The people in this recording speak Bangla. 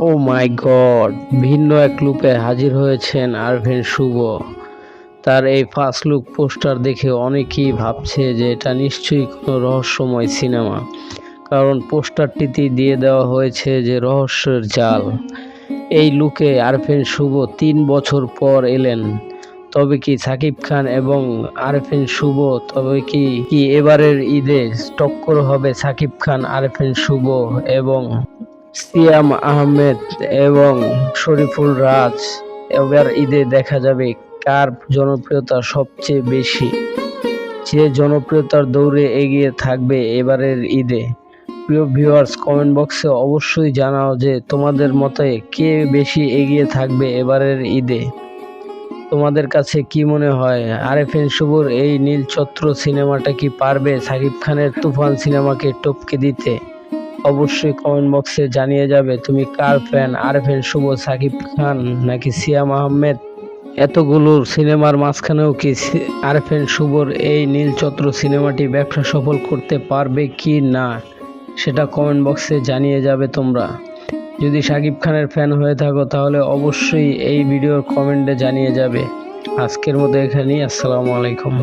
ও মাই গড! ভিন্ন এক লুকে হাজির হয়েছেন আরভিন শুভ। তার এই ফার্স্ট লুক পোস্টার দেখে অনেকেই ভাবছে যে এটা নিশ্চয়ই কোনো রহস্যময় সিনেমা, কারণ পোস্টারটিতে দিয়ে দেওয়া হয়েছে যে রহস্যের জাল। এই লুকে আরভিন শুভ ৩ বছর পর এলেন। তবে কি সাকিব খান এবং আরভিন শুভ, তবে কি এবারের ঈদে টক্কর হবে সাকিব খান, আরভিন শুভ এবং সিয়াম আহমেদ এবং শরীফুল রাজ? এবার ঈদে দেখা যাবে কার জনপ্রিয়তা সবচেয়ে বেশি, যে জনপ্রিয়তার দৌড়ে এগিয়ে থাকবে এবারের ঈদে। প্রিয় ভিউয়ার্স, কমেন্ট বক্সে অবশ্যই জানাও যে তোমাদের মতে কে বেশি এগিয়ে থাকবে এবারের ঈদে। তোমাদের কাছে কি মনে হয়, আরভিন শুভর এই নীলচক্র সিনেমাটা কি পারবে সাকিব খানের তুফান সিনেমাকে টপকে দিতে? অবশ্যই কমেন্ট বক্সে জানিয়ে যাবে তুমি কার ফ্যান, আরভিন শুভ, সাকিব খান নাকি সিয়াম আহমেদ? এতগুলো সিনেমার মাঝখানেও কি আরভিন শুভর এই নীলচক্র সিনেমাটি ব্যবসা সফল করতে পারবে কি না, সেটা কমেন্ট বক্সে জানিয়ে যাবে তোমরা। যদি সাকিব খানের ফ্যান হয়ে থাকো তাহলে অবশ্যই এই ভিডিওর কমেন্টে জানিয়ে যাবে। আজকের মতো এখানেই, আসসালামু আলাইকুম।